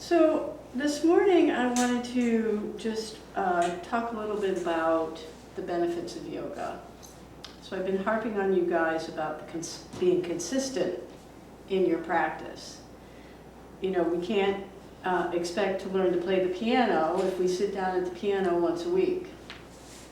So this morning I wanted to just talk a little bit about the benefits of yoga. So I've been harping on you guys about being consistent in your practice. You know, we can't expect to learn to play the piano if we sit down at the piano once a week,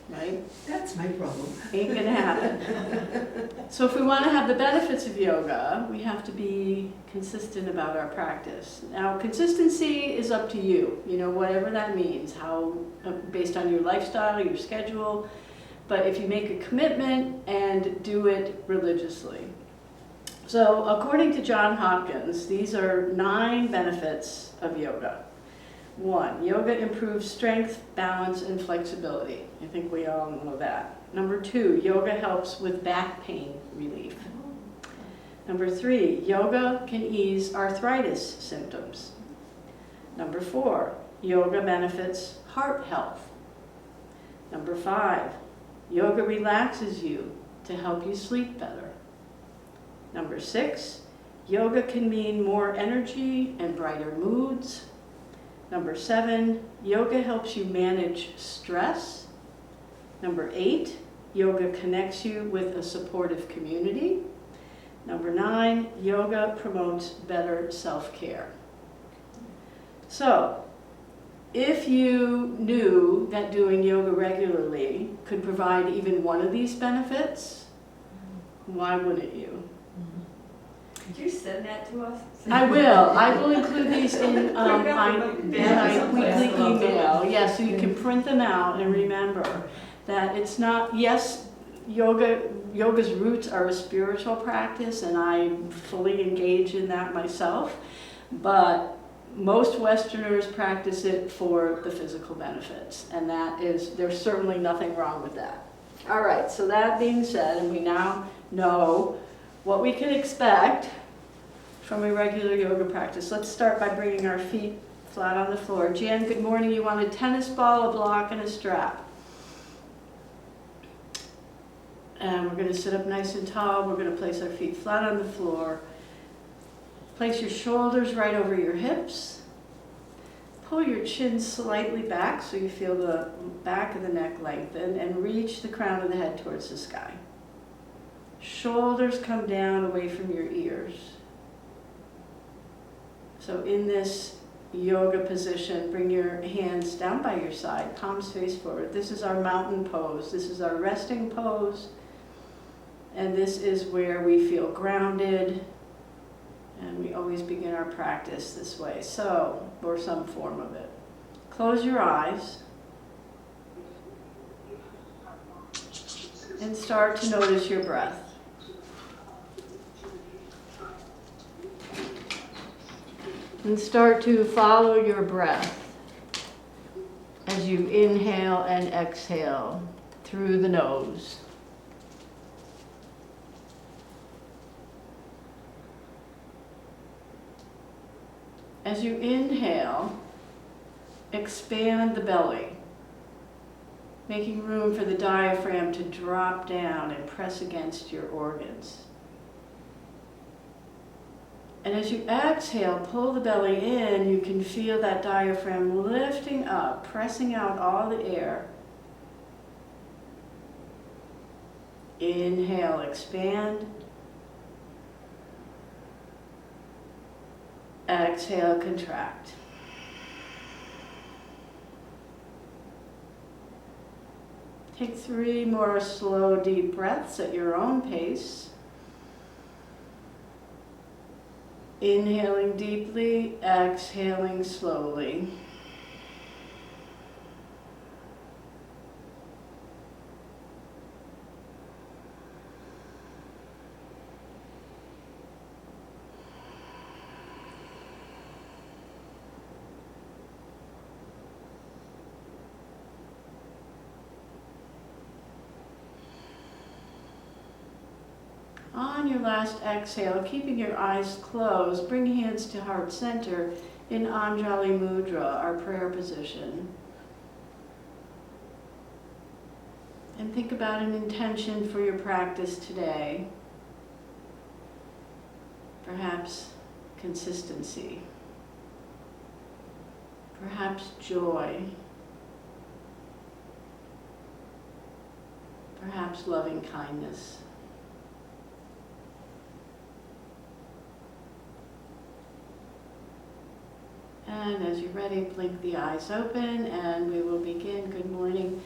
right? That's my problem. Ain't gonna happen. So if we want to have the benefits of yoga, we have to be consistent about our practice. Now, consistency is up to you, you know, whatever that means, how based on your lifestyle, your schedule, but if you make a commitment and do it religiously. So according to John Hopkins, these are 9 benefits of yoga. 1, yoga improves strength, balance, and flexibility. I think we all know that. Number 2, yoga helps with back pain relief. Number 3, yoga can ease arthritis symptoms. Number 4, yoga benefits heart health. Number 5, yoga relaxes you to help you sleep better. Number 6, yoga can mean more energy and brighter moods. Number 7, yoga helps you manage stress. Number 8, yoga connects you with a supportive community. Number 9, yoga promotes better self-care. So, if you knew that doing yoga regularly could provide even one of these benefits, why wouldn't you? Could you send that to us? I will. I will include these in my weekly email. Yeah, so you can print them out and remember that it's not, yes, yoga's roots are a spiritual practice and I fully engage in that myself, but most Westerners practice it for the physical benefits, and there's certainly nothing wrong with that. All right, so that being said, and we now know what we can expect from a regular yoga practice. Let's start by bringing our feet flat on the floor. Jan, good morning. You want a tennis ball, a block, and a strap. And we're going to sit up nice and tall. We're going to place our feet flat on the floor. Place your shoulders right over your hips. Pull your chin slightly back so you feel the back of the neck lengthen, and reach the crown of the head towards the sky. Shoulders come down away from your ears. So in this yoga position, bring your hands down by your side, palms face forward. This is our mountain pose. This is our resting pose. And this is where we feel grounded. And we always begin our practice this way. So, or some form of it. Close your eyes. And start to notice your breath. And start to follow your breath as you inhale and exhale through the nose. As you inhale, expand the belly, making room for the diaphragm to drop down and press against your organs. And as you exhale, pull the belly in, you can feel that diaphragm lifting up, pressing out all the air. Inhale, expand. Exhale, contract. Take 3 more slow, deep breaths at your own pace. Inhaling deeply, exhaling slowly. On your last exhale, keeping your eyes closed, bring hands to heart center in Anjali Mudra, our prayer position. And think about an intention for your practice today. Perhaps consistency. perhaps joy, perhaps loving kindness. And as you're ready, blink the eyes open and we will begin. Good morning.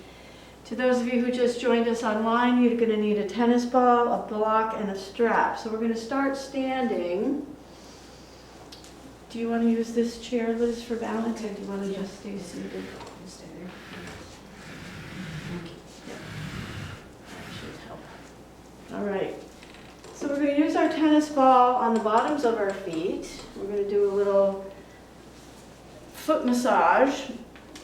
To those of you who just joined us online, you're going to need a tennis ball, a block, and a strap. So we're going to start standing. Do you want to use this chair, Liz, for balance, or do you want to just stay seated? Stay there. That should help. All right. So we're going to use our tennis ball on the bottoms of our feet. We're going to do a little foot massage,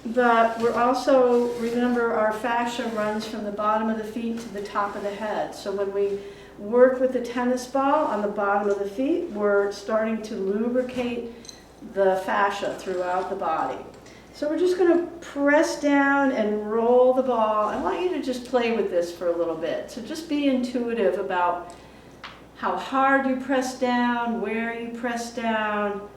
but we're also, remember, our fascia runs from the bottom of the feet to the top of the head. So when we work with the tennis ball on the bottom of the feet, we're starting to lubricate the fascia throughout the body. So we're just going to press down and roll the ball. I want you to just play with this for a little bit. So just be intuitive about how hard you press down, where you press down.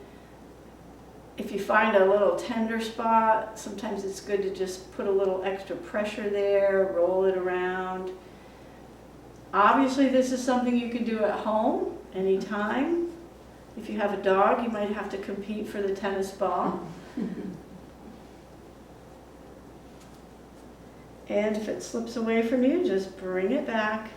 If you find a little tender spot, sometimes it's good to just put a little extra pressure there, roll it around. Obviously, this is something you can do at home anytime. If you have a dog, you might have to compete for the tennis ball. And if it slips away from you, just bring it back.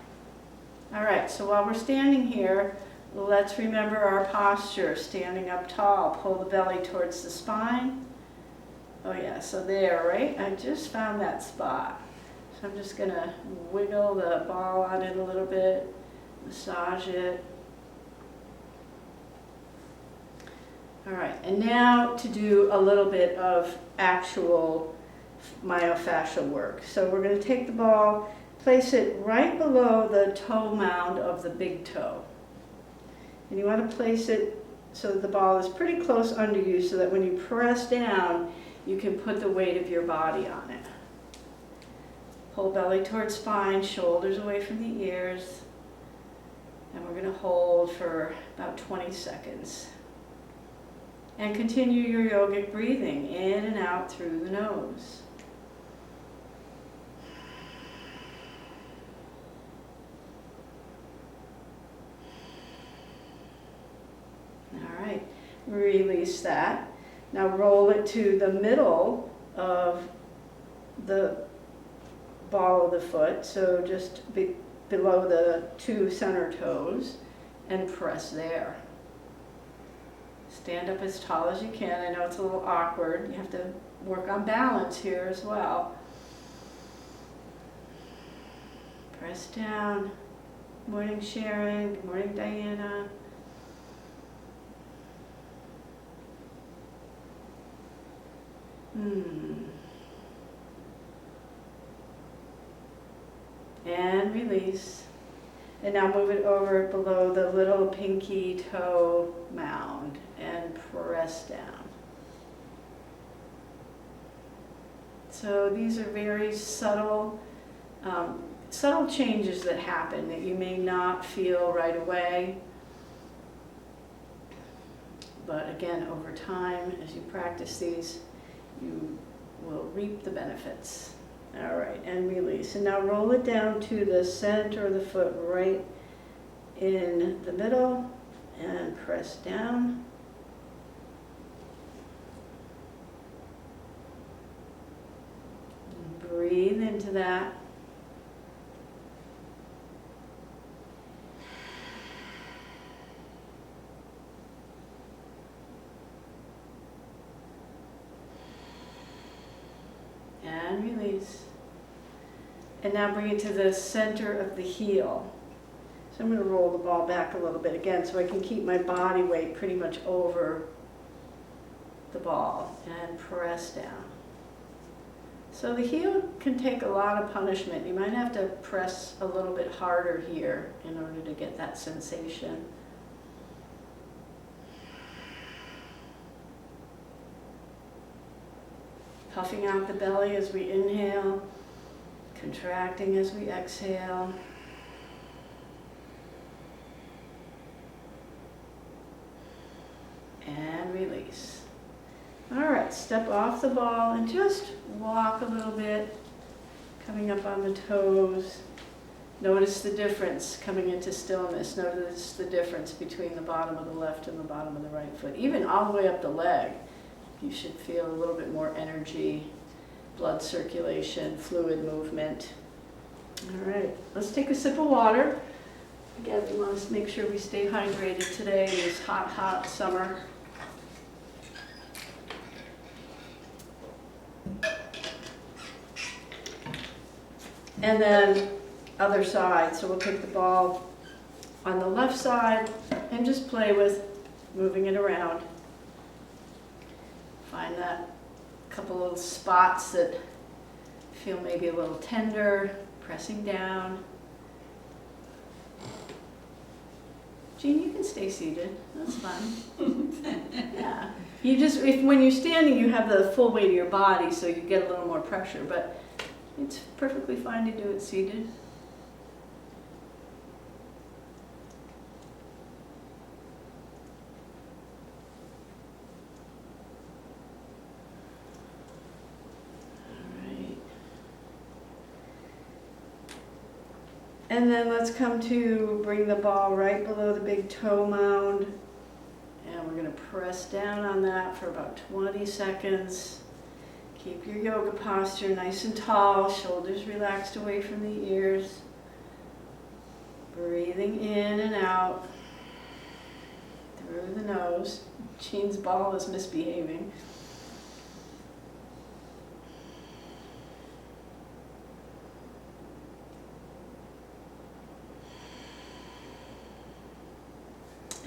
All right, so while we're standing here, let's remember our posture, standing up tall. Pull the belly towards the spine. Oh yeah, so there, right? I just found that spot. So I'm just gonna wiggle the ball on it a little bit, massage it. All right, and now to do a little bit of actual myofascial work. So we're gonna take the ball, place it right below the toe mound of the big toe. And you want to place it so that the ball is pretty close under you so that when you press down, you can put the weight of your body on it. Pull belly towards spine, shoulders away from the ears. And we're going to hold for about 20 seconds. And continue your yogic breathing in and out through the nose. All right, release that. Now roll it to the middle of the ball of the foot, so just below the two center toes, and press there. Stand up as tall as you can. I know it's a little awkward. You have to work on balance here as well. Press down. Good morning, Sharon. Good morning, Diana. And release. And now move it over below the little pinky toe mound and press down. So these are very subtle changes that happen that you may not feel right away. But again, over time, as you practice these, you will reap the benefits. All right, and release. And now roll it down to the center of the foot, right in the middle, and press down. And breathe into that. And release. And now bring it to the center of the heel. So I'm going to roll the ball back a little bit again so I can keep my body weight pretty much over the ball and press down. So the heel can take a lot of punishment. You might have to press a little bit harder here in order to get that sensation. Puffing out the belly as we inhale, contracting as we exhale. And release. All right, right, step off the ball and just walk a little bit, coming up on the toes. Notice the difference coming into stillness. Notice the difference between the bottom of the left and the bottom of the right foot. Even all the way up the leg, you should feel a little bit more energy, blood circulation, fluid movement. All right, let's take a sip of water. Again, we want to make sure we stay hydrated today in this hot, hot summer. And then other side, so we'll take the ball on the left side and just play with moving it around. Find that couple little spots that feel maybe a little tender, pressing down. Jean, you can stay seated, that's fine. Yeah, you just, when you're standing, you have the full weight of your body, so you get a little more pressure, but it's perfectly fine to do it seated. And then let's come to bring the ball right below the big toe mound. And we're going to press down on that for about 20 seconds. Keep your yoga posture nice and tall, shoulders relaxed away from the ears. Breathing in and out through the nose. Jean's ball is misbehaving.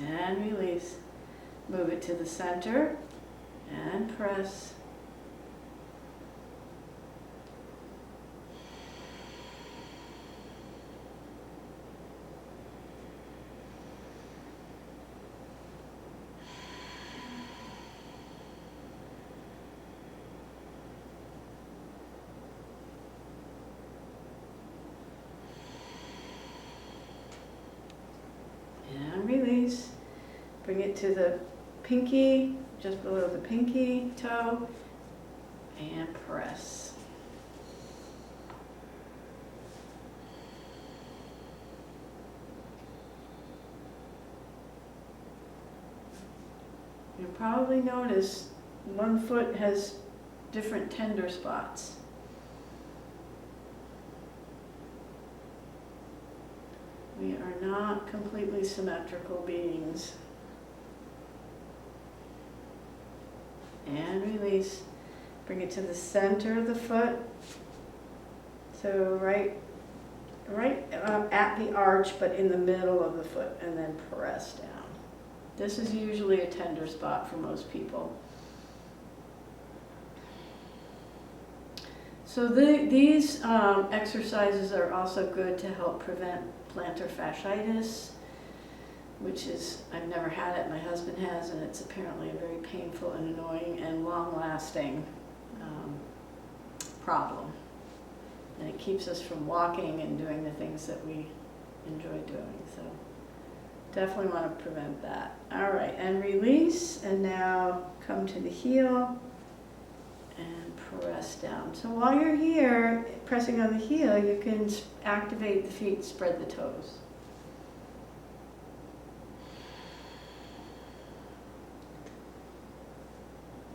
And release. Move it to the center and press. And release. Bring it to the pinky, just below the pinky toe, and press. You'll probably notice one foot has different tender spots. We are not completely symmetrical beings. And release. Bring it to the center of the foot. So right at the arch, but in the middle of the foot, and then press down. This is usually a tender spot for most people. So these exercises are also good to help prevent plantar fasciitis, which is, I've never had it, my husband has, and it's apparently a very painful and annoying and long-lasting problem. And it keeps us from walking and doing the things that we enjoy doing. So definitely want to prevent that. All right, and release, and now come to the heel and press down. So while you're here, pressing on the heel, you can activate the feet, spread the toes.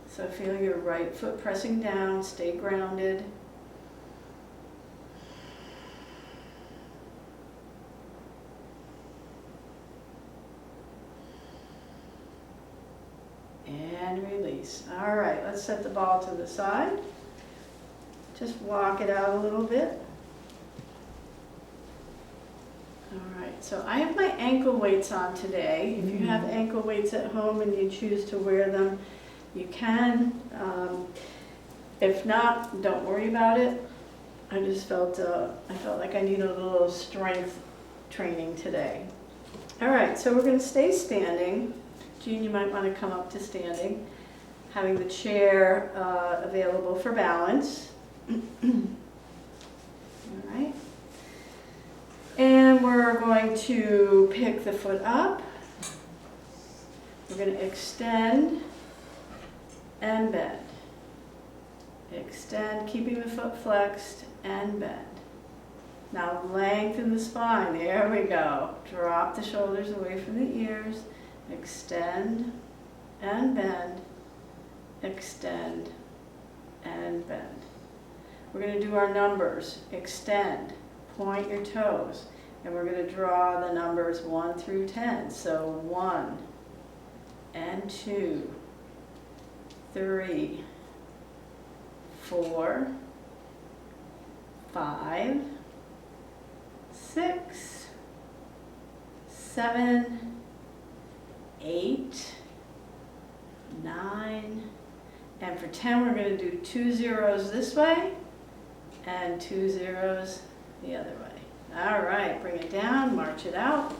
So feel your right foot pressing down, stay grounded. And release. All right, let's set the ball to the side. Just walk it out a little bit. All right, so I have my ankle weights on today. If you have ankle weights at home and you choose to wear them, you can. If not, don't worry about it. I just felt like I needed a little strength training today. All right, so we're going to stay standing. Jean, you might want to come up to standing, having the chair available for balance. All right. And we're going to pick the foot up. We're going to extend and bend. extend, keeping the foot flexed, and bend. Now lengthen the spine, there we go. Drop the shoulders away from the ears, extend and bend, extend and bend. We're going to do our numbers. Extend, point your toes, and we're going to draw the numbers 1 through 10. So 1 and 2, 3, 4, 5, 6, 7, 8, 9, and for 10 we're going to do 2 zeros this way and 2 zeros the other way. All right, bring it down, march it out.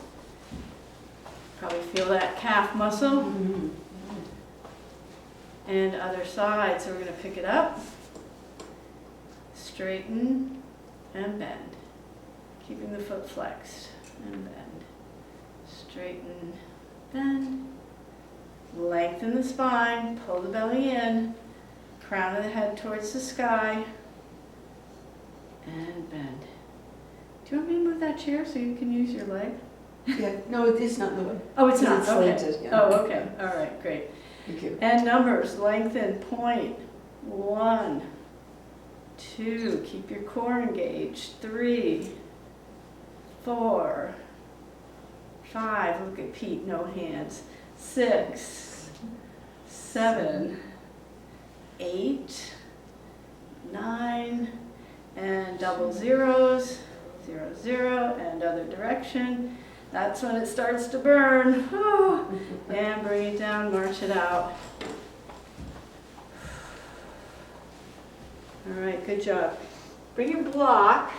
Probably feel that calf muscle. Mm-hmm. And other side, so we're going to pick it up, straighten and bend. Keeping the foot flexed and bend. Straighten, bend. Lengthen the spine, pull the belly in, crown of the head towards the sky, and bend. Do you want me to move that chair so you can use your leg? Yeah, no, it's not in the way. Oh, it's not, It's okay. slanted, yeah. Oh, okay, all right, great. Thank you. And numbers, lengthen, point, 1, 2, keep your core engaged, 3, 4, 5, look at Pete, no hands, 6, 7, 8, 9, and double zeros, 0, 0, and other direction. That's when it starts to burn. Oh, and bring it down, march it out. All right, good job. Bring your block,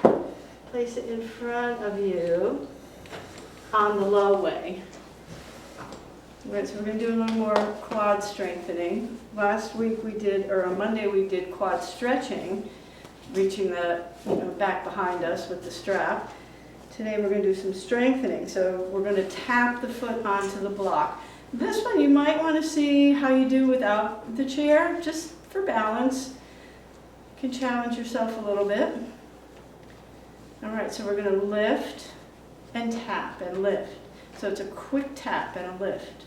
place it in front of you on the low way. All right, so we're going to do a little more quad strengthening. Last week we did, or on Monday we did quad stretching, reaching the back behind us with the strap. Today we're going to do some strengthening. So we're going to tap the foot onto the block. This one you might want to see how you do without the chair, just for balance. You can challenge yourself a little bit. All right, so we're going to lift and tap and lift. So it's a quick tap and a lift,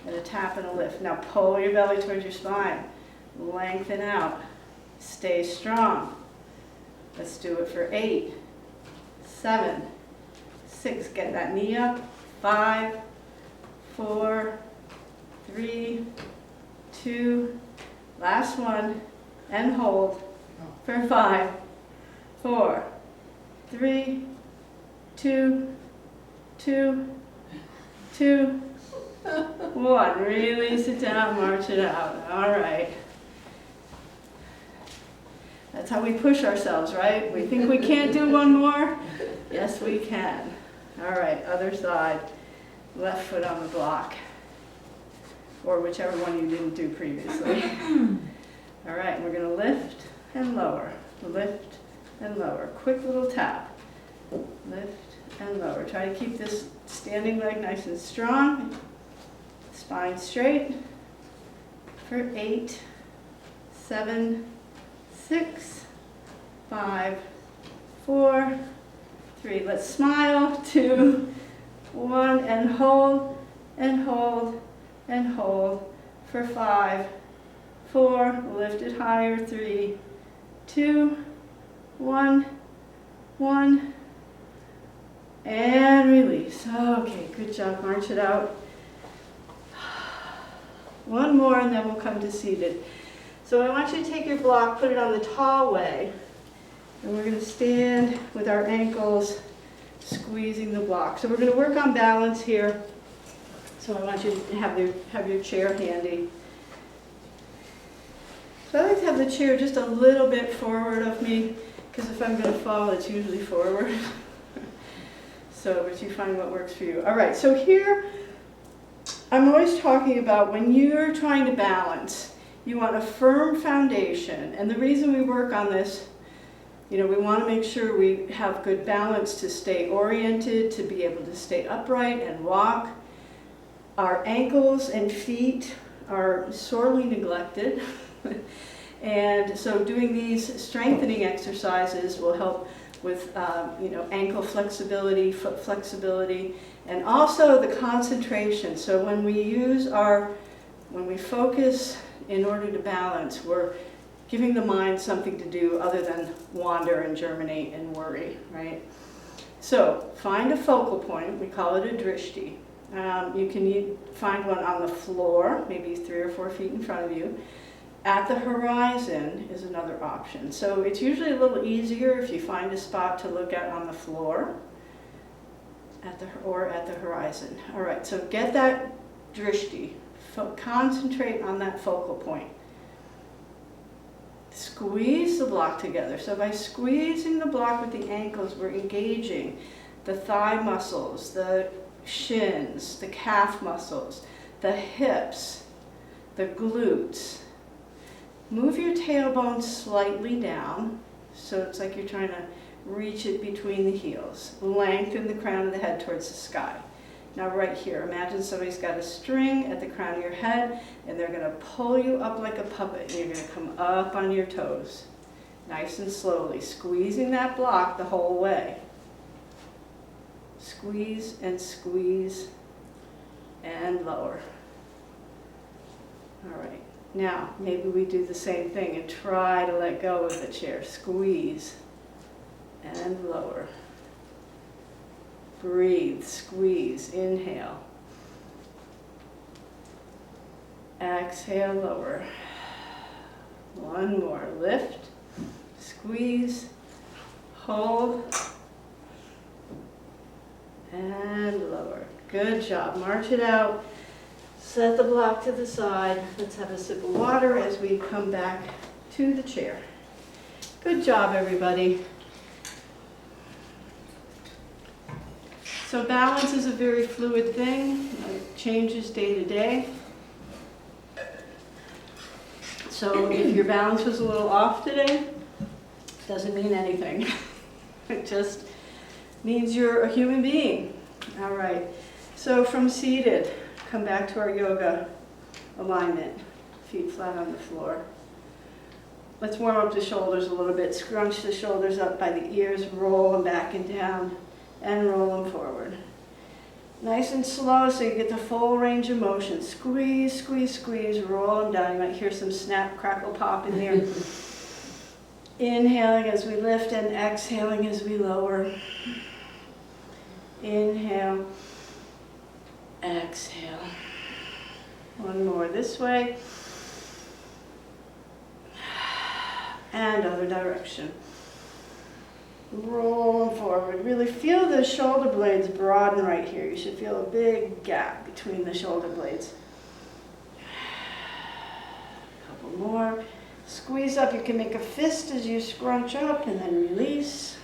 and a tap and a lift. Now pull your belly towards your spine. Lengthen out. Stay strong. Let's do it for 8, 7, 6, get that knee up, 5, 4, 3, 2, last one, and hold for 5, 4, 3, 2, 2, 2, 1. Release it down, march it out. All right. That's how we push ourselves, right? We think we can't do one more? Yes, we can. All right, other side. Left foot on the block. Or whichever one you didn't do previously. All right, we're going to lift and lower. Lift and lower. Quick little tap. Lift and lower. Try to keep this standing leg nice and strong. Spine straight. For 8, 7, 6, 5, 4, 3. Let's smile. 2, 1, and hold, and hold, and hold for 5, 4. Lift it higher. 3, 2, 1, 1, and release. Okay, good job. March it out. One more, and then we'll come to seated. So I want you to take your block, put it on the tall way, and we're going to stand with our ankles squeezing the block. So we're going to work on balance here. So I want you to have your chair handy. So I like to have the chair just a little bit forward of me, because if I'm going to fall, it's usually forward. So, but you find what works for you. All right, so here, I'm always talking about when you're trying to balance, you want a firm foundation. And the reason we work on this, we want to make sure we have good balance to stay oriented, to be able to stay upright and walk. Our ankles and feet are sorely neglected. And so doing these strengthening exercises will help with ankle flexibility, foot flexibility, and also the concentration. So when we focus in order to balance, we're giving the mind something to do other than wander and germinate and worry, right? So find a focal point, we call it a drishti. You can find one on the floor, maybe 3 or 4 feet in front of you. At the horizon is another option. So it's usually a little easier if you find a spot to look at on the floor or at the horizon. All right, so get that drishti. Concentrate on that focal point. Squeeze the block together. So by squeezing the block with the ankles, we're engaging the thigh muscles, the shins, the calf muscles, the hips, the glutes. Move your tailbone slightly down, so it's like you're trying to reach it between the heels. Lengthen the crown of the head towards the sky. Now right here, imagine somebody's got a string at the crown of your head, and they're going to pull you up like a puppet, and you're going to come up on your toes. Nice and slowly, squeezing that block the whole way. Squeeze and lower. All right, now maybe we do the same thing and try to let go of the chair. Squeeze and lower. Breathe, squeeze, inhale. Exhale, lower. One more, lift, squeeze, hold, and lower. Good job, march it out. Set the block to the side. Let's have a sip of water as we come back to the chair. Good job, everybody. So balance is a very fluid thing. It changes day to day. So if your balance was a little off today, doesn't mean anything. It just means you're a human being. All right. So from seated, come back to our yoga alignment. Feet flat on the floor. Let's warm up the shoulders a little bit. Scrunch the shoulders up by the ears, roll them back and down. And roll them forward. Nice and slow so you get the full range of motion. Squeeze, squeeze, squeeze, roll them down. You might hear some snap, crackle, pop in there. Inhaling as we lift and exhaling as we lower. Inhale, exhale. One more this way. And other direction. Roll them forward. Really feel the shoulder blades broaden right here. You should feel a big gap between the shoulder blades. A couple more. Squeeze up. You can make a fist as you scrunch up and then release.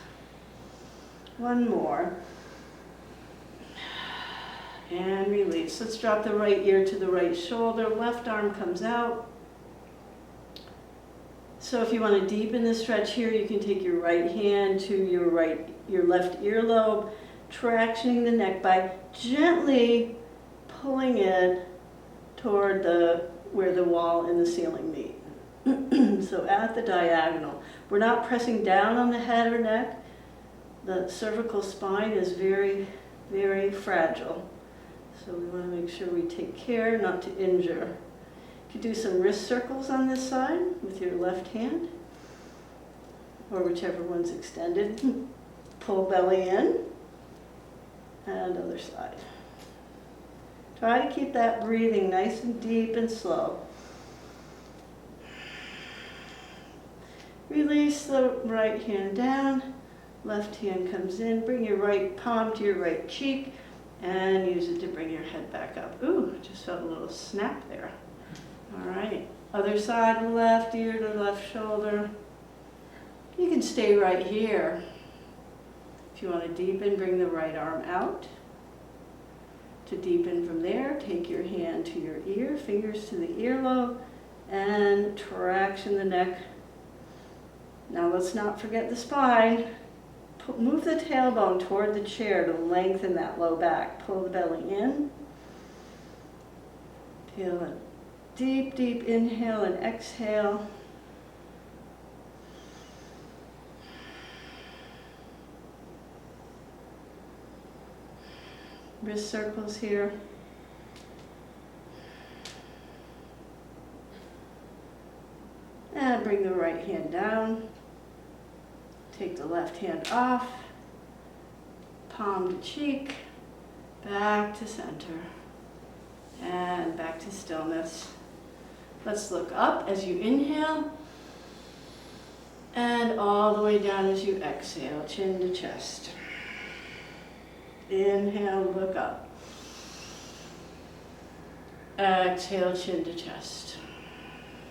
One more. And release. Let's drop the right ear to the right shoulder. Left arm comes out. So if you want to deepen the stretch here, you can take your right hand to your left earlobe, tractioning the neck by gently pulling it toward where the wall and the ceiling meet. So at the diagonal. We're not pressing down on the head or neck. The cervical spine is very, very fragile. So we want to make sure we take care not to injure. You do some wrist circles on this side with your left hand, or whichever one's extended. Pull belly in, and other side. Try to keep that breathing nice and deep and slow. Release the right hand down, left hand comes in, bring your right palm to your right cheek, and use it to bring your head back up. Ooh, just felt a little snap there. All right, other side, left ear to left shoulder. You can stay right here. If you want to deepen, bring the right arm out. To deepen from there, take your hand to your ear, fingers to the earlobe, and traction the neck. Now let's not forget the spine. Move the tailbone toward the chair to lengthen that low back. Pull the belly in. Feel it. Deep, deep inhale and exhale. wrist circles here. And bring the right hand down. Take the left hand off. Palm to cheek. Back to center. And back to stillness. Let's look up as you inhale. And all the way down as you exhale, chin to chest. Inhale, look up. Exhale, chin to chest.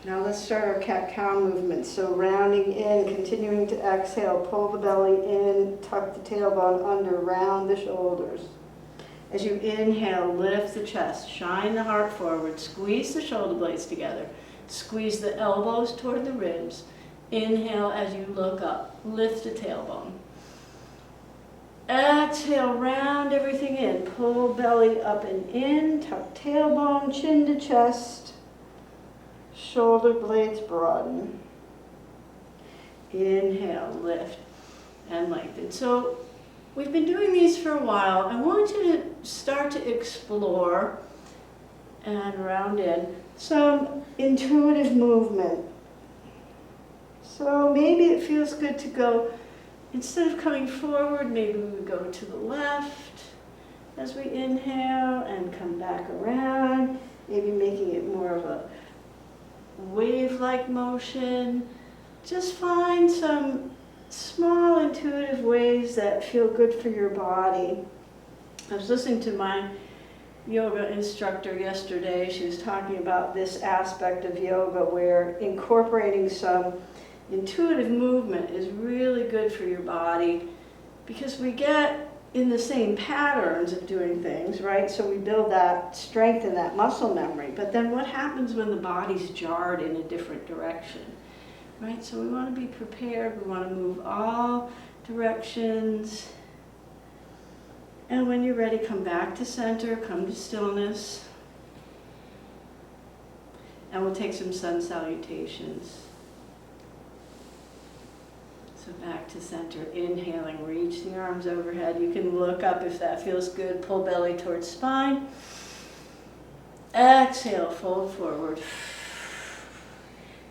Now let's start our cat-cow movement. So rounding in, continuing to exhale, pull the belly in, tuck the tailbone under, round the shoulders. As you inhale, lift the chest, shine the heart forward, squeeze the shoulder blades together, squeeze the elbows toward the ribs. Inhale as you look up, lift the tailbone. Exhale, round everything in, pull belly up and in, tuck tailbone, chin to chest, shoulder blades broaden. Inhale, lift and lengthen. So we've been doing these for a while. I want you to start to explore and round in some intuitive movement. So maybe it feels good to go, instead of coming forward, maybe we would go to the left as we inhale and come back around, maybe making it more of a wave-like motion. Just find some small intuitive ways that feel good for your body. I was listening to my yoga instructor yesterday. She was talking about this aspect of yoga where incorporating some intuitive movement is really good for your body because we get in the same patterns of doing things, right? So we build that strength and that muscle memory. But then what happens when the body's jarred in a different direction, right? So we want to be prepared. We want to move all directions. And when you're ready, come back to center, come to stillness. And we'll take some sun salutations. So back to center, inhaling, reach the arms overhead. You can look up if that feels good. Pull belly towards spine. Exhale, fold forward.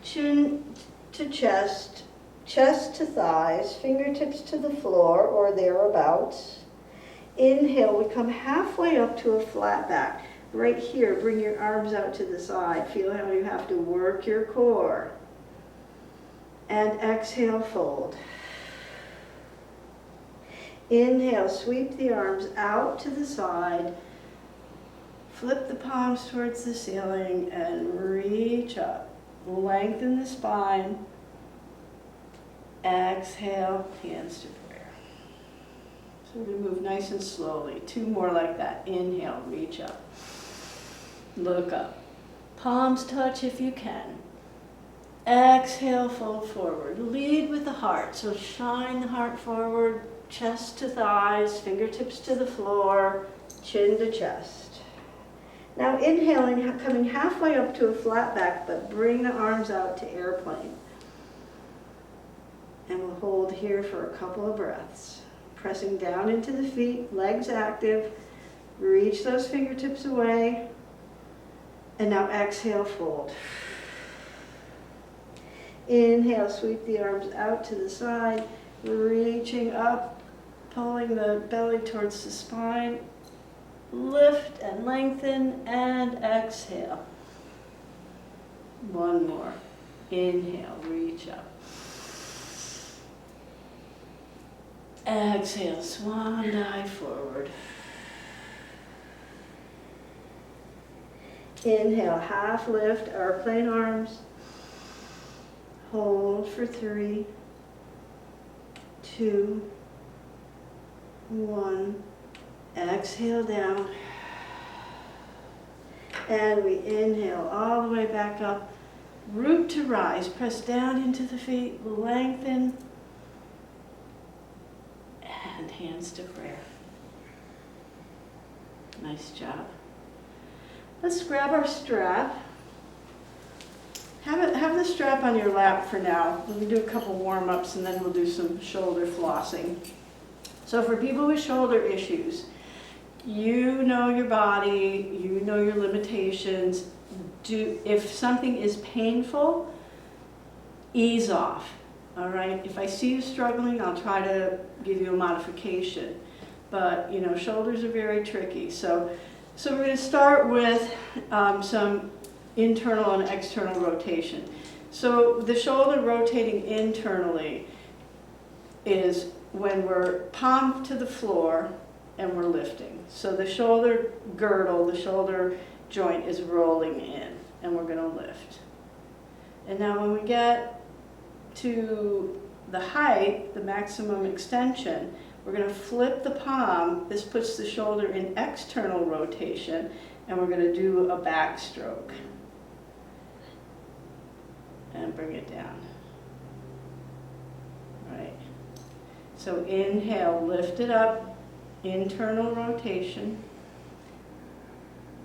Chin to chest, chest to thighs, fingertips to the floor or thereabouts. Inhale, we come halfway up to a flat back. Right here, bring your arms out to the side. Feel how you have to work your core. And exhale, fold. Inhale, sweep the arms out to the side. Flip the palms towards the ceiling and reach up. Lengthen the spine. Exhale, hands to prayer. So we move nice and slowly. 2 more like that. Inhale, reach up. Look up. Palms touch if you can. Exhale, fold forward. Lead with the heart. So shine the heart forward, chest to thighs, fingertips to the floor, chin to chest. Now inhaling, coming halfway up to a flat back, but bring the arms out to airplane. And we'll hold here for a couple of breaths. Pressing down into the feet, legs active. Reach those fingertips away. And now exhale, fold. Inhale, sweep the arms out to the side, reaching up, pulling the belly towards the spine. Lift and lengthen and exhale. 1 more. Inhale, reach up. Exhale, swan dive forward. Inhale, half lift, airplane arms. Hold for 3, 2, 1. Exhale down. And we inhale all the way back up. Root to rise. Press down into the feet. Lengthen. And hands to prayer. Nice job. Let's grab our strap. Have the strap on your lap for now. We'll do a couple warm-ups and then we'll do some shoulder flossing. So for people with shoulder issues, You know your body, you know your limitations. If something is painful, ease off, all right? If I see you struggling, I'll try to give you a modification. But, shoulders are very tricky. So we're going to start with some internal and external rotation. So the shoulder rotating internally is when we're palm to the floor and we're lifting. So the shoulder girdle, the shoulder joint is rolling in and we're going to lift. And now when we get to the height, the maximum extension, we're going to flip the palm. This puts the shoulder in external rotation and we're going to do a backstroke. And bring it down. Right. So inhale, lift it up, internal rotation.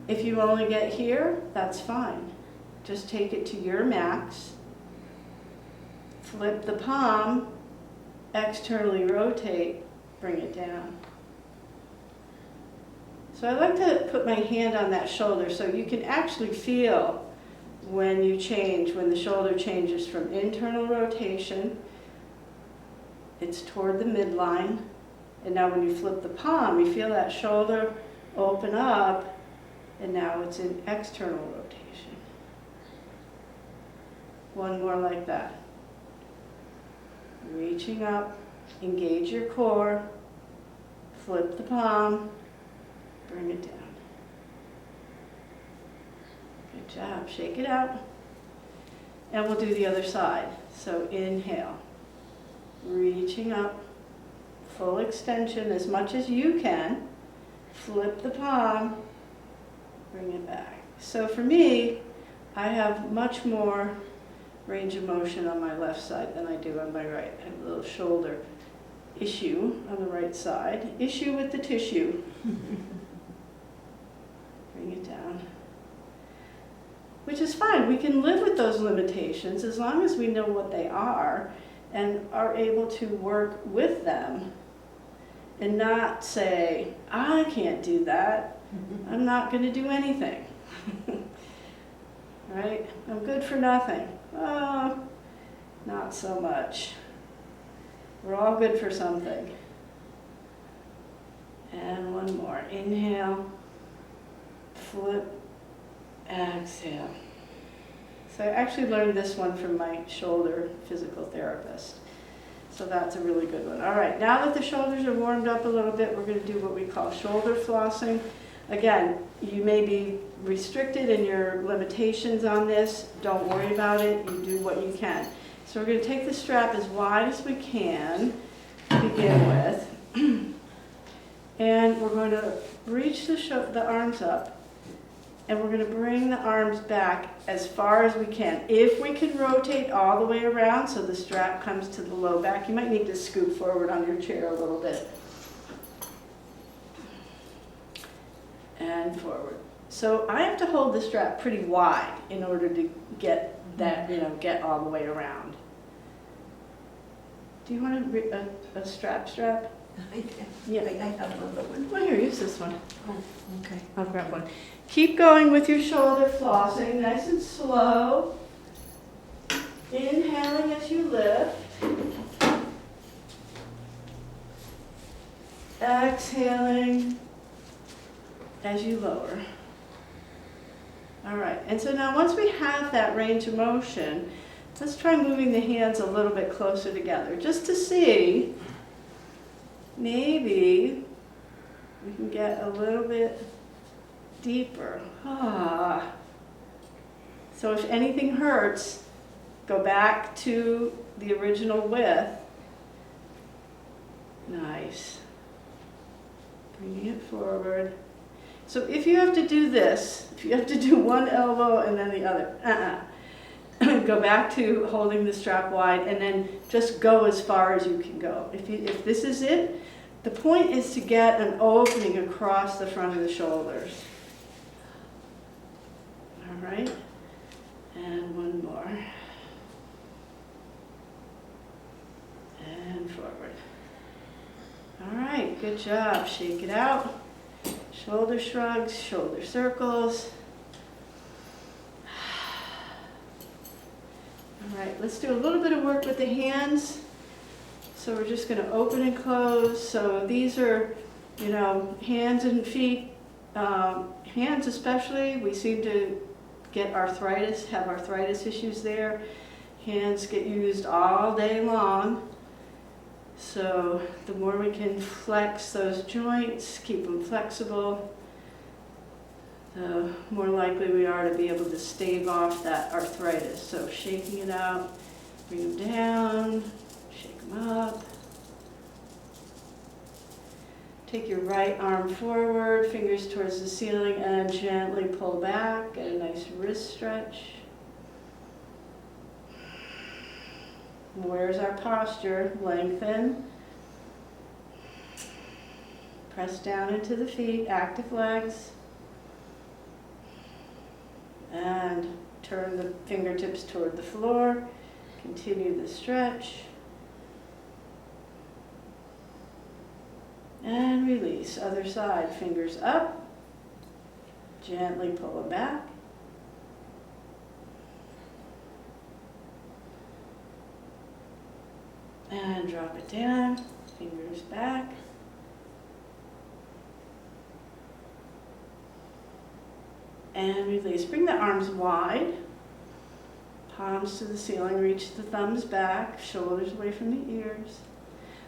If you only get here, that's fine. Just take it to your max. Flip the palm, externally rotate, bring it down. So I like to put my hand on that shoulder so you can actually feel when you change, when the shoulder changes from internal rotation, it's toward the midline. And now when you flip the palm, you feel that shoulder open up, and now it's in external rotation. One more like that. Reaching up, engage your core, flip the palm, bring it down. Good job. Shake it out. And we'll do the other side. So inhale, reaching up, full extension as much as you can. Flip the palm, bring it back. So for me, I have much more range of motion on my left side than I do on my right. I have a little shoulder issue on the right side. Issue with the tissue. Bring it down. Which is fine. We can live with those limitations as long as we know what they are and are able to work with them and not say, I can't do that. I'm not going to do anything. Right? I'm good for nothing. Oh, not so much. We're all good for something. And one more. Inhale, flip, exhale. So I actually learned this one from my shoulder physical therapist. So that's a really good one. All right, now that the shoulders are warmed up a little bit, we're going to do what we call shoulder flossing. Again, you may be restricted in your limitations on this. Don't worry about it. You do what you can. So we're going to take the strap as wide as we can to begin with. And we're going to reach the arms up. And we're going to bring the arms back as far as we can. If we can rotate all the way around so the strap comes to the low back, you might need to scoot forward on your chair a little bit. And forward. So I have to hold the strap pretty wide in order to get that, get all the way around. Do you want a strap? Yeah. I have another one. Well, here, use this one. Oh, okay. I'll grab one. Keep going with your shoulder flossing, nice and slow. Inhaling as you lift. Exhaling as you lower. All right, and so now once we have that range of motion, let's try moving the hands a little bit closer together, just to see, maybe we can get a little bit deeper. So if anything hurts, go back to the original width. Nice. Bringing it forward. So if you have to do this, if you have to do one elbow and then the other, go back to holding the strap wide and then just go as far as you can go. If this is it, the point is to get an opening across the front of the shoulders. All right, and one more. And forward. All right, good job. Shake it out. Shoulder shrugs, shoulder circles. All right, let's do a little bit of work with the hands. So we're just going to open and close. So these are, you know, hands and feet. Hands especially, we seem to get arthritis, have arthritis issues there. Hands get used all day long. So the more we can flex those joints, keep them flexible, the more likely we are to be able to stave off that arthritis. So shaking it out, bring them down, shake them up. Take your right arm forward, fingers towards the ceiling, and gently pull back. Get a nice wrist stretch. Where's our posture? Lengthen. Press down into the feet, active legs. And turn the fingertips toward the floor. Continue the stretch. And release. Other side, fingers up. Gently pull them back. And drop it down, fingers back. And release. Bring the arms wide. Palms to the ceiling, reach the thumbs back, shoulders away from the ears.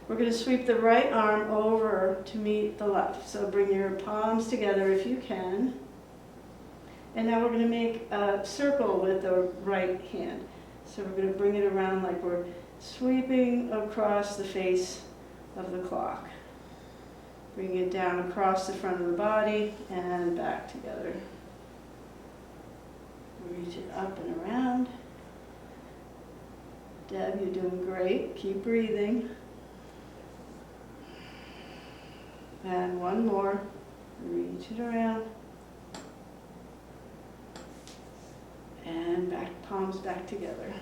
We're going to sweep the right arm over to meet the left. So bring your palms together if you can. And now we're going to make a circle with the right hand. So we're going to bring it around like we're sweeping across the face of the clock. Bring it down across the front of the body and back together. Reach it up and around. Deb, you're doing great. Keep breathing. And one more. Reach it around. And back, palms back together.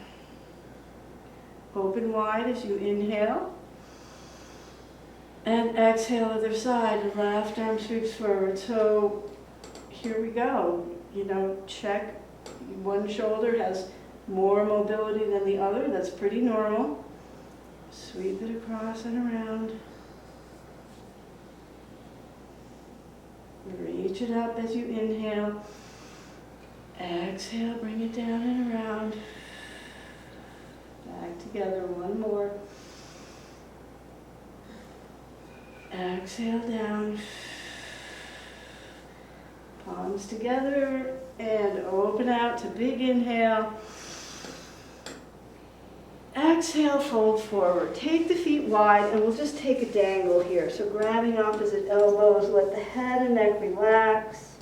Open wide as you inhale. And exhale other side. Left arm sweeps forward. So here we go. You know, check. One shoulder has more mobility than the other. That's pretty normal. Sweep it across and around. Reach it up as you inhale. Exhale, bring it down and around. Back together, one more. Exhale down. Palms together and open out to big inhale. Exhale, fold forward. Take the feet wide and we'll just take a dangle here. So grabbing opposite elbows, let the head and neck relax.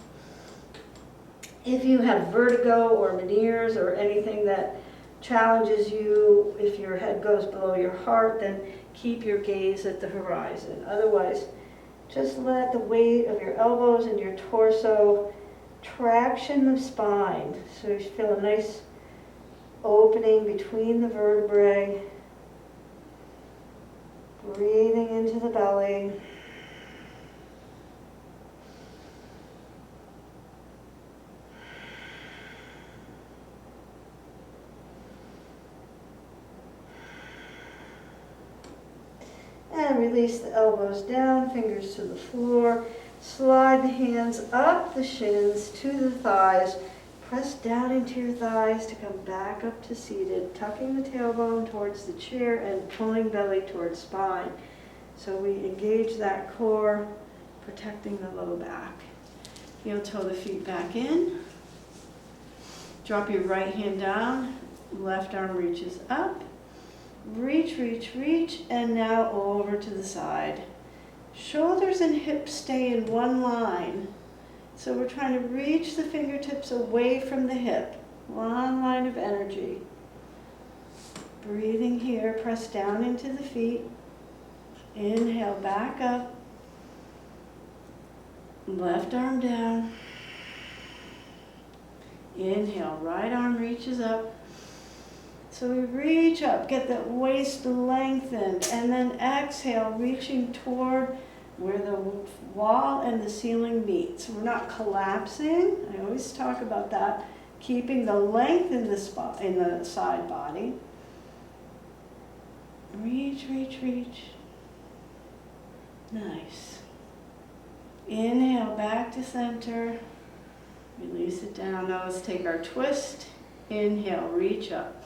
If you have vertigo or Meniere's or anything that challenges you, if your head goes below your heart, then keep your gaze at the horizon. Otherwise, just let the weight of your elbows and your torso traction the spine. So you feel a nice opening between the vertebrae. Breathing into the belly. And release the elbows down, fingers to the floor. Slide the hands up the shins to the thighs. Press down into your thighs to come back up to seated, tucking the tailbone towards the chair and pulling belly towards spine. So we engage that core, protecting the low back. Heel toe the feet back in. Drop your right hand down. Left arm reaches up. Reach, reach, reach, and now over to the side. Shoulders and hips stay in one line. So we're trying to reach the fingertips away from the hip. One line of energy. Breathing here, press down into the feet. Inhale, back up. Left arm down. Inhale, right arm reaches up. So we reach up, get that waist lengthened, and then exhale, reaching toward where the wall and the ceiling meet. So we're not collapsing. I always talk about that. Keeping the length in the spot, in the side body. Reach, reach, reach. Nice. Inhale back to center. Release it down. Now let's take our twist. Inhale, reach up.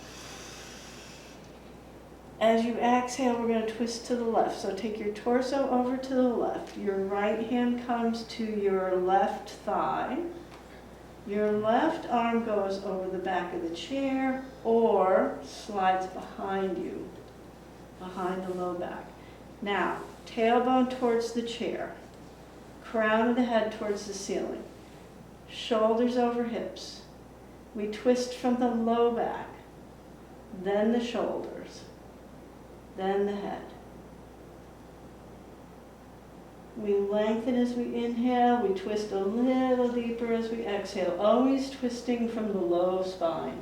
As you exhale, we're going to twist to the left. So take your torso over to the left. Your right hand comes to your left thigh. Your left arm goes over the back of the chair or slides behind you, behind the low back. Now, tailbone towards the chair. Crown of the head towards the ceiling. Shoulders over hips. We twist from the low back, then the shoulders, then the head. We lengthen as we inhale, we twist a little deeper as we exhale, always twisting from the low spine.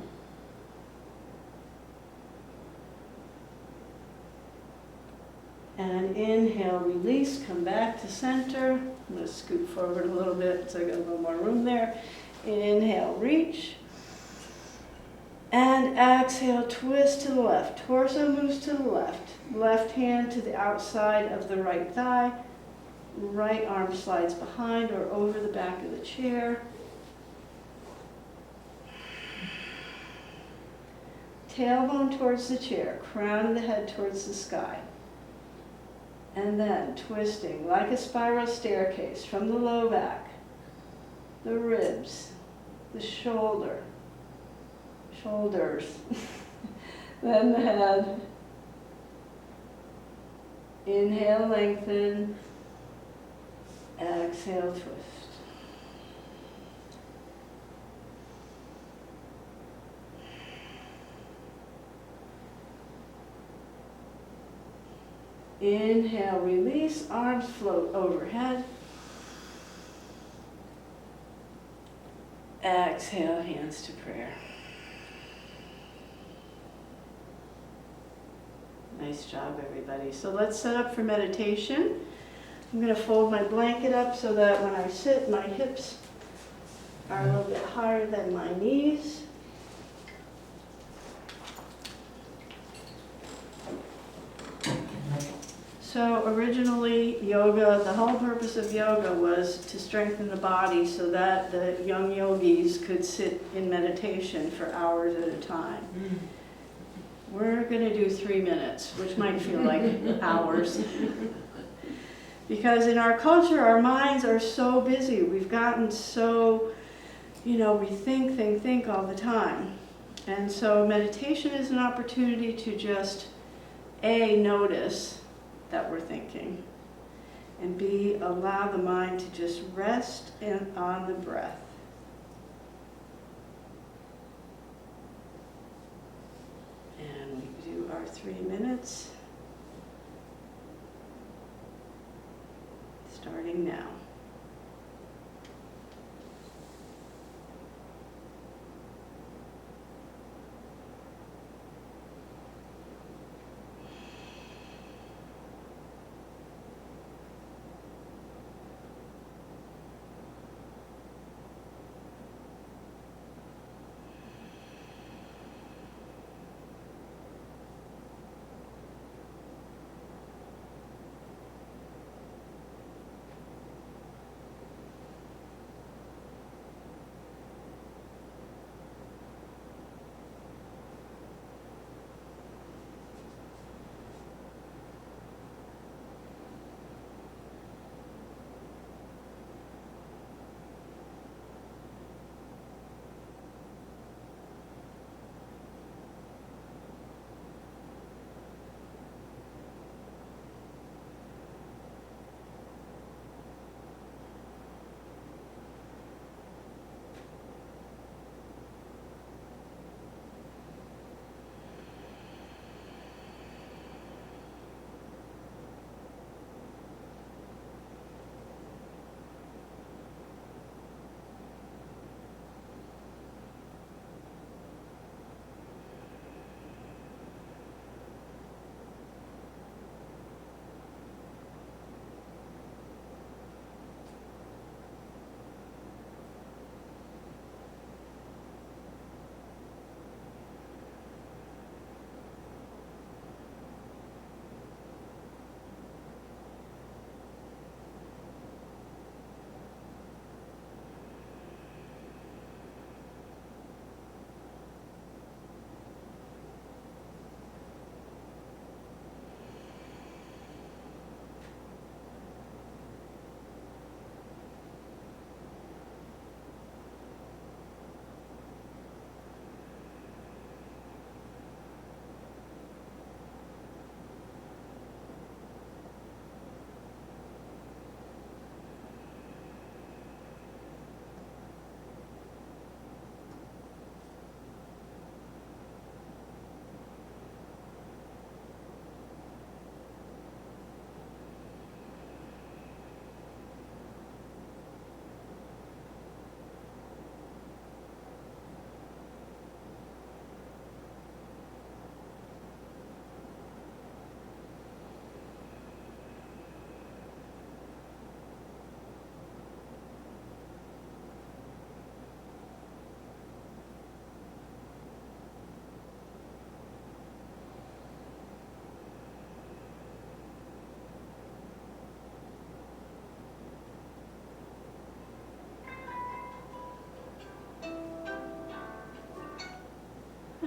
And inhale, release, come back to center. I'm going to scoot forward a little bit so I got a little more room there. Inhale, reach. And exhale, twist to the left. Torso moves to the left. Left hand to the outside of the right thigh. Right arm slides behind or over the back of the chair. Tailbone towards the chair. Crown of the head towards the sky. And then twisting like a spiral staircase from the low back, the ribs, the shoulders, then the head. Inhale, lengthen. Exhale, twist. Inhale, release, arms float overhead. Exhale, hands to prayer. Nice job, everybody. So let's set up for meditation. I'm going to fold my blanket up so that when I sit, my hips are a little bit higher than my knees. So originally, yoga, the whole purpose of yoga was to strengthen the body so that the young yogis could sit in meditation for hours at a time. We're going to do 3 minutes, which might feel like hours. Because in our culture, our minds are so busy. We've gotten so, we think all the time. And so meditation is an opportunity to just, A, notice that we're thinking, and B, allow the mind to just rest on the breath. And we do our 3 minutes, starting now.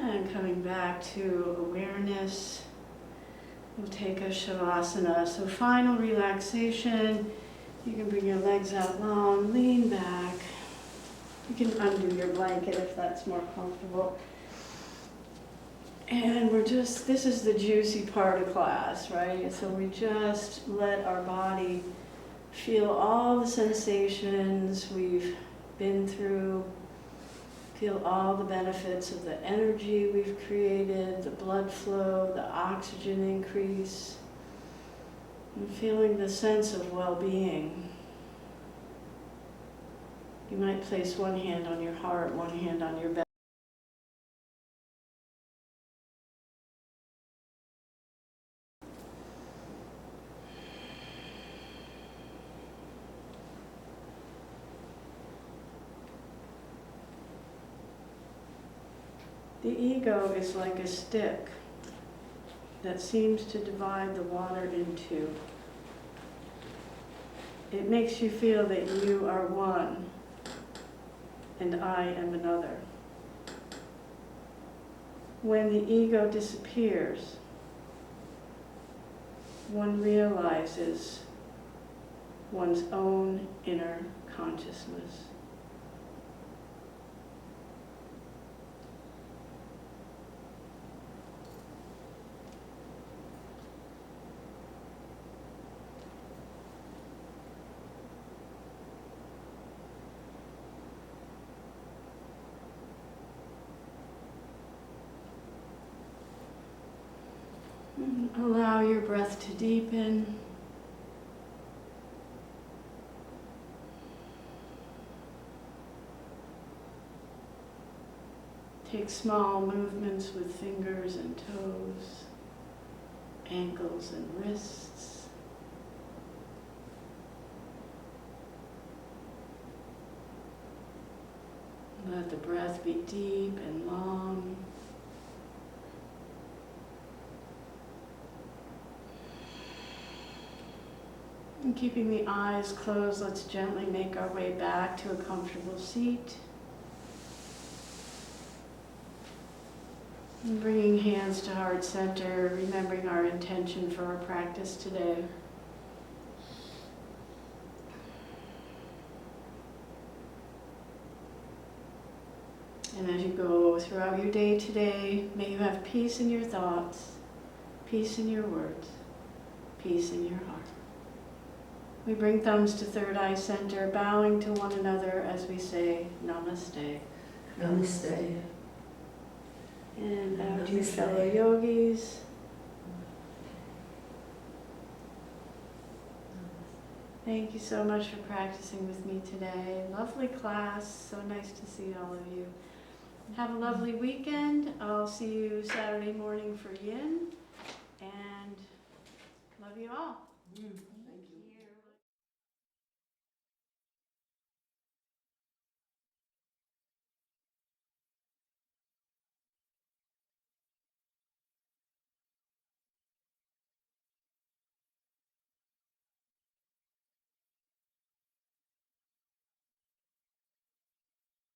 And coming back to awareness, we'll take a Shavasana. So final relaxation. You can bring your legs out long, lean back. You can undo your blanket if that's more comfortable. And this is the juicy part of class, right? So we just let our body feel all the sensations we've been through, feel all the benefits of the energy we've created, the blood flow, the oxygen increase, and feeling the sense of well-being. You might place one hand on your heart, one hand on your belly. The ego is like a stick that seems to divide the water in two. It makes you feel that you are one and I am another. When the ego disappears, one realizes one's own inner consciousness. Allow your breath to deepen. Take small movements with fingers and toes, ankles and wrists. Let the breath be deep and long. And keeping the eyes closed, let's gently make our way back to a comfortable seat. And bringing hands to heart center, remembering our intention for our practice today. And as you go throughout your day today, may you have peace in your thoughts, peace in your words, peace in your heart. We bring thumbs to third eye center, bowing to one another as we say Namaste. Namaste. And back to your Namaste. fellow yogis. Thank you so much for practicing with me today. Lovely class. So nice to see all of you. Have a lovely weekend. I'll see you Saturday morning for Yin. And love you all. Thank you.